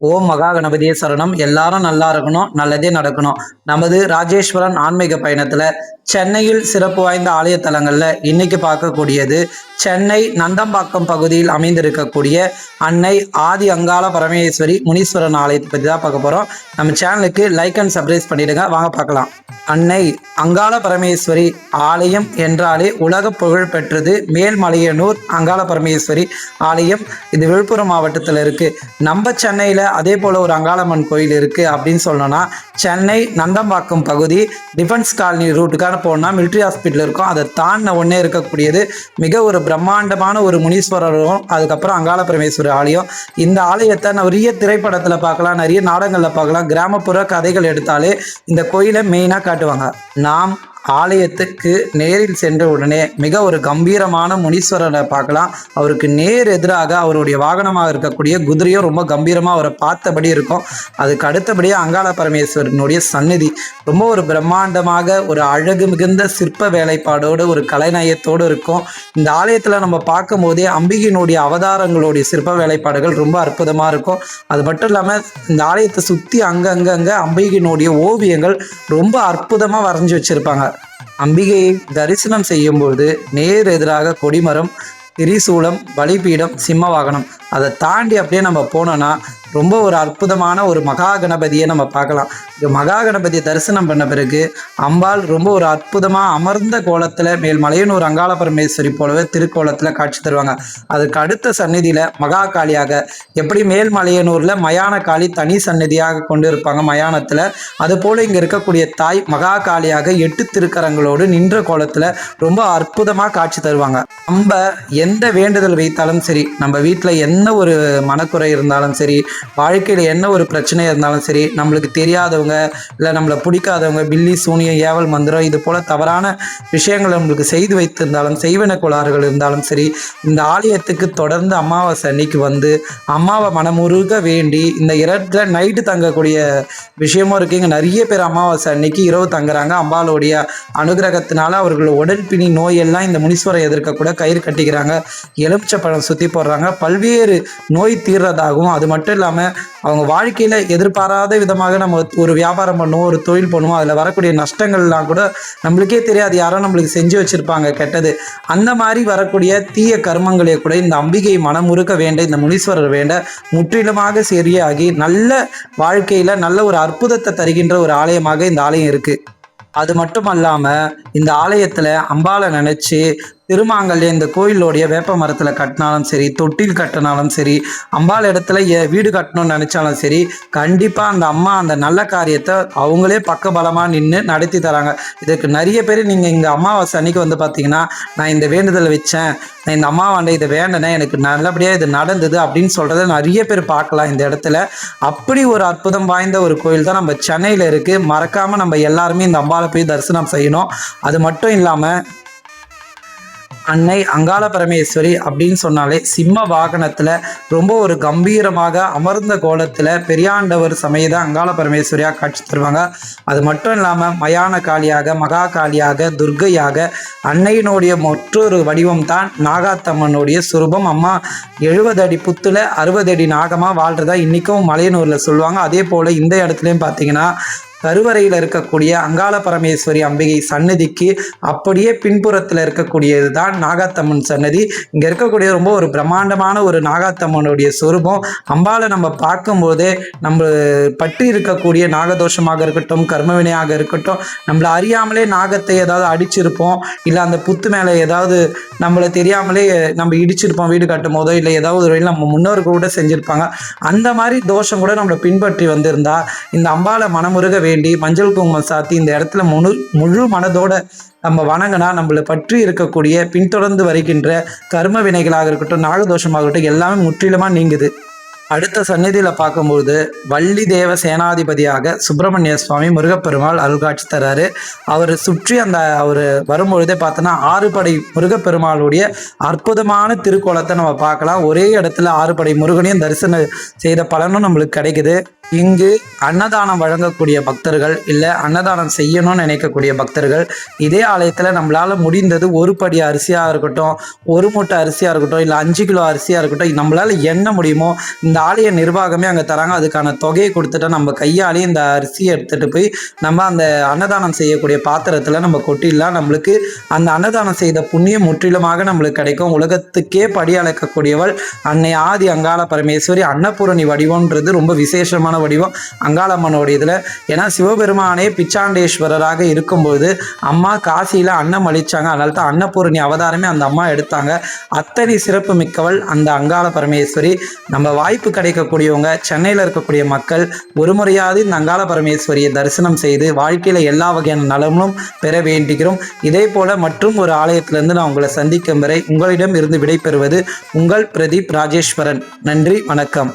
ஓம் மகா கணபதியே சரணம். எல்லாரும் நல்லா இருக்கணும், நல்லதே நடக்கணும். நமது ராஜேஸ்வரன் ஆன்மீக பயணத்துல சென்னையில் சிறப்பு வாய்ந்த ஆலய தலங்கள்ல இன்னைக்கு பார்க்கக்கூடியது சென்னை நந்தம்பாக்கம் பகுதியில் அமைந்திருக்கக்கூடிய அன்னை ஆதி அங்காள பரமேஸ்வரி முனீஸ்வரன் ஆலயத்தை பற்றி தான் பார்க்க போறோம். நம்ம சேனலுக்கு லைக் அண்ட் சப்ஸ்கிரைப் பண்ணிடுங்க. வாங்க பார்க்கலாம். அன்னை அங்காள பரமேஸ்வரி ஆலயம் என்றாலே உலக புகழ் பெற்றது மேல்மலையனூர் அங்காள பரமேஸ்வரி ஆலயம். இது விழுப்புரம் மாவட்டத்தில் இருக்கு. நம்ம சென்னையில் அதே போல ஒரு அங்காளம்மன் கோயில் இருக்கு அப்படின்னு சொல்லணும்னா சென்னை நந்தம்பாக்கம் பகுதி டிஃபென்ஸ் காலனி ரூட்டுக்கான போனா மிலிட்ரி ஹாஸ்பிட்டல் இருக்கும். அதை தாண்டின ஒன்னே இருக்கக்கூடியது மிக ஒரு பிரம்மாண்டமான ஒரு முனீஸ்வரரும் அதுக்கப்புறம் அங்காள பரமேஸ்வரி ஆலயம். இந்த ஆலயத்தை நிறைய திரைப்படத்தில் பார்க்கலாம், நிறைய நாடகங்களில் பார்க்கலாம். கிராமப்புற கதைகள் எடுத்தாலே இந்த கோயிலை மெயினாக காட்டுவாங்க. நாம் ஆலயத்துக்கு நேரில் சென்ற உடனே மிக ஒரு கம்பீரமான முனீஸ்வரரை பார்க்கலாம். அவருக்கு நேர் எதிராக அவருடைய வாகனமாக இருக்கக்கூடிய குதிரையும் ரொம்ப கம்பீரமாக அவரை பார்த்தபடி இருக்கும். அதுக்கு அடுத்தபடியாக அங்காள பரமேஸ்வரனுடைய சந்நிதி ரொம்ப ஒரு பிரம்மாண்டமாக ஒரு அழகு மிகுந்த சிற்ப வேலைப்பாடோடு ஒரு கலைநயத்தோடு இருக்கும். இந்த ஆலயத்தில் நம்ம பார்க்கும் போதே அம்பிகையினுடைய அவதாரங்களுடைய சிற்ப வேலைப்பாடுகள் ரொம்ப அற்புதமாக இருக்கும். அது மட்டும் இல்லாமல் இந்த ஆலயத்தை சுற்றி அங்கங்கே அம்பிகையினுடைய ஓவியங்கள் ரொம்ப அற்புதமாக வரைஞ்சி வச்சிருப்பாங்க. அம்பிகையை தரிசனம் செய்யும்போது நேர் எதிராக கொடிமரம், திரிசூலம், பலிபீடம், சிம்ம வாகனம், அதை தாண்டி அப்படியே நம்ம போனோம்னா ரொம்ப ஒரு அற்புதமான ஒரு மகா கணபதியை நம்ம பார்க்கலாம். இந்த மகா கணபதியை தரிசனம் பண்ண பிறகு அம்பாள் ரொம்ப ஒரு அற்புதமாக அமர்ந்த கோலத்தில் மேல்மலையனூர் அங்காள பரமேஸ்வரி போலவே திருக்கோலத்தில் காட்சி தருவாங்க. அதுக்கு அடுத்த சந்நிதியில் மகா காளியாக எப்படி மேல்மலையனூரில் மயான காளி தனி சந்நிதியாக கொண்டு இருப்பாங்க மயானத்தில், அதுபோல் இங்கே இருக்கக்கூடிய தாய் மகா காளியாக 8 திருக்கரங்களோடு நின்ற கோலத்தில் ரொம்ப அற்புதமாக காட்சி தருவாங்க. நம்ம எந்த வேண்டுதல் வைத்தாலும் சரி, நம்ம வீட்டில் என்ன ஒரு மனக்குறை இருந்தாலும் சரி, வாழ்க்கையில் என்ன ஒரு பிரச்சனை இருந்தாலும் சரி, நம்மளுக்கு தெரியாதவங்க இல்லை நம்மளை பிடிக்காதவங்க பில்லி சூனியம் ஏவல் மந்திரம் இது போல் தவறான விஷயங்கள் நம்மளுக்கு செய்து வைத்திருந்தாலும் செய்வன கோளாறுகள் இருந்தாலும் சரி, இந்த ஆலயத்துக்கு தொடர்ந்து அமாவாசை அன்னைக்கு வந்து அம்மாவை மனமுருக வேண்டி இந்த இரட்டில் நைட்டு தங்கக்கூடிய விஷயமும் இருக்கு. இங்கே நிறைய பேர் அமாவாசை அன்னைக்கு இரவு தங்குறாங்க. அம்பாளுடைய அனுகிரகத்தினால அவர்கள் உடல் பிணி நோயெல்லாம் இந்த முனீஸ்வரை எதிர்க்கக்கூட கயிறு கட்டிக்கிறாங்க, எலுமிச்சை பழம் சுற்றி போடுறாங்க, பல்வேறு நோய் தீர்றதாகவும். அது மட்டும் இல்லாமல் அவங்க வாழ்க்கையில எதிர்பாராத விதமாக நம்ம ஒரு வியாபாரம் பண்ணுவோம், ஒரு தொழில் பண்ணுவோம், அதில் வரக்கூடிய நஷ்டங்கள்லாம் கூட நம்மளுக்கே தெரியாது, யாரோ நம்மளுக்கு செஞ்சு வச்சிருப்பாங்க கெட்டது. அந்த மாதிரி வரக்கூடிய தீய கர்மங்களே கூட இந்த அம்பிகை மனமுருக வேண்ட, இந்த முனீஸ்வரர் வேண்ட முற்றிலுமாக சரியாகி நல்ல வாழ்க்கையில நல்ல ஒரு அற்புதத்தை தருகின்ற ஒரு ஆலயமாக இந்த ஆலயம் இருக்கு. அது மட்டும் அல்லாமல் இந்த ஆலயத்தில் அம்பாளை நினச்சி திருமாங்கல்யம் இந்த கோயிலோடைய வேப்ப மரத்தில் கட்டினாலும் சரி, தொட்டில் கட்டினாலும் சரி, அம்பாள் இடத்துல வீடு கட்டணும்னு நினச்சாலும் சரி, கண்டிப்பாக அந்த அம்மா அந்த நல்ல காரியத்தை அவங்களே பக்கபலமாக நின்று நடத்தி தராங்க. இதுக்கு நிறைய பேர் நீங்கள் இங்கே அமாவாசை அன்னைக்கு வந்து பார்த்தீங்கன்னா, நான் இந்த வேண்டுதல் வச்சேன், நான் இந்த அம்மாவாண்ட இதை வேண்டினேன், எனக்கு நல்லபடியாக இது நடந்தது அப்படின்னு சொல்கிறத நிறைய பேர் பார்க்கலாம் இந்த இடத்துல. அப்படி ஒரு அற்புதம் வாய்ந்த ஒரு கோயில் தான் நம்ம சென்னையில் இருக்குது. மறக்காமல் நம்ம எல்லாருமே இந்த அம்பாளை போய் தரிசனம் செய்யணும். அது மட்டும் இல்லாமல் அன்னை அங்காள பரமேஸ்வரி அப்படின்னு சொன்னாலே சிம்ம வாகனத்தில் ரொம்ப ஒரு கம்பீரமாக அமர்ந்த கோலத்தில் பெரியாண்டவர் சமேத அங்காள பரமேஸ்வரியாக காட்சி தருவாங்க. அது மட்டும் இல்லாமல் மயான காளியாக, மகா காளியாக, துர்க்கையாக, அன்னையினுடைய மற்றொரு வடிவம் தான் நாகாத்தம்மனுடைய சுரூபம். அம்மா 70 அடி புத்துல 60 அடி நாகமாக வாழ்றதா இன்றைக்கும் மலையனூரில் சொல்லுவாங்க. அதே போல் இந்த இடத்துலையும் பார்த்தீங்கன்னா கருவறையில் இருக்கக்கூடிய அங்காள பரமேஸ்வரி அம்பிகை சன்னதிக்கு அப்படியே பின்புறத்தில் இருக்கக்கூடியது தான் நாகாத்தம்மன் சன்னதி. இங்கே இருக்கக்கூடிய ரொம்ப ஒரு பிரம்மாண்டமான ஒரு நாகாத்தம்மனுடைய சொரூபம். அம்பாளை நம்ம பார்க்கும்போதே நம்ம பற்றி இருக்கக்கூடிய நாகதோஷமாக இருக்கட்டும், கர்மவினையாக இருக்கட்டும், நம்மளை அறியாமலே நாகத்தை ஏதாவது அடிச்சிருப்போம், இல்லை அந்த புத்து மேலே ஏதாவது நம்மளை தெரியாமலே நம்ம இடிச்சிருப்போம் வீடு கட்டும் போதோ, இல்லை ஏதாவது ஒரு நம்ம முன்னோர்கள் கூட செஞ்சுருப்பாங்க. அந்த மாதிரி தோஷம் கூட நம்மளை பின்பற்றி வந்திருந்தா இந்த அம்பாளை மனமுருக வேண்டி மஞ்சள் குங்குமம் சாத்தி இந்த இடத்துல முழு மனதோட நம்ம வணங்கினா நம்மளை பற்றி இருக்கக்கூடிய பின்தொடர்ந்து வருகின்ற கர்ம வினைகளாக இருக்கட்டும், நாகதோஷமாகட்டும், எல்லாமே முற்றிலுமாக நீங்குது. அடுத்த சந்நிதியில் பார்க்கும்போது வள்ளி தேவ சேனாதிபதியாக சுப்பிரமணிய சுவாமி முருகப்பெருமாள் அருள்காட்சி தராரு. அவர் சுற்றி அவர் வரும்பொழுதே பார்த்தோன்னா 6 படை முருகப்பெருமாளுடைய அற்புதமான திருக்கோலத்தை நம்ம பார்க்கலாம். ஒரே இடத்துல 6 படை முருகனையும் தரிசனம் செய்த பலனும் நம்மளுக்கு கிடைக்குது. இங்கு அன்னதானம் வழங்கக்கூடிய பக்தர்கள் இல்லை அன்னதானம் செய்யணும்னு நினைக்கக்கூடிய பக்தர்கள் இதே ஆலயத்தில் நம்மளால் முடிந்தது ஒரு படி அரிசியாக இருக்கட்டும், ஒரு மூட்டை அரிசியாக இருக்கட்டும், இல்லை 5 கிலோ அரிசியாக இருக்கட்டும், நம்மளால் என்ன முடியுமோ இந்த ஆலய நிர்வாகமே அங்கே தராங்க. அதுக்கான தொகையை கொடுத்துட்டா நம்ம கையாலே இந்த அரிசியை எடுத்துகிட்டு போய் நம்ம அந்த அன்னதானம் செய்யக்கூடிய பாத்திரத்தில் நம்ம கொட்டிடலாம். நம்மளுக்கு அந்த அன்னதானம் செய்த புண்ணியம் முற்றிலுமாக நம்மளுக்கு கிடைக்கும். உலகத்துக்கே படி அளக்கக்கூடியவள் அன்னை ஆதி அங்காள பரமேஸ்வரி. அன்னபூரணி வடிவம்ன்றது ரொம்ப விசேஷமான வடிவம் அங்காளம்மனோட இதில். ஏன்னா சிவபெருமானே பிச்சாண்டேஸ்வரராக இருக்கும்போது அம்மா காசியில் அன்னம் அளித்தாங்க. அதனால தான் அன்னபூரணி அவதாரமே அந்த அம்மா எடுத்தாங்க. அத்தனை சிறப்பு மிக்கவள் அந்த அங்காள பரமேஸ்வரி. நம்ம வாய்ப்பு கிடைக்கக்கூடியவங்க சென்னையில் இருக்கக்கூடிய மக்கள் ஒரு முறையாவது இந்த அங்காள பரமேஸ்வரியை தரிசனம் செய்து வாழ்க்கையில் எல்லா வகையான நலமும் பெற வேண்டுகிறோம். இதே போல மற்றும் ஒரு ஆலயத்திலிருந்து நான் உங்களை சந்திக்கும் வரை உங்களிடம் இருந்து விடைபெறுவது உங்கள் பிரதீப் ராஜேஸ்வரன். நன்றி, வணக்கம்.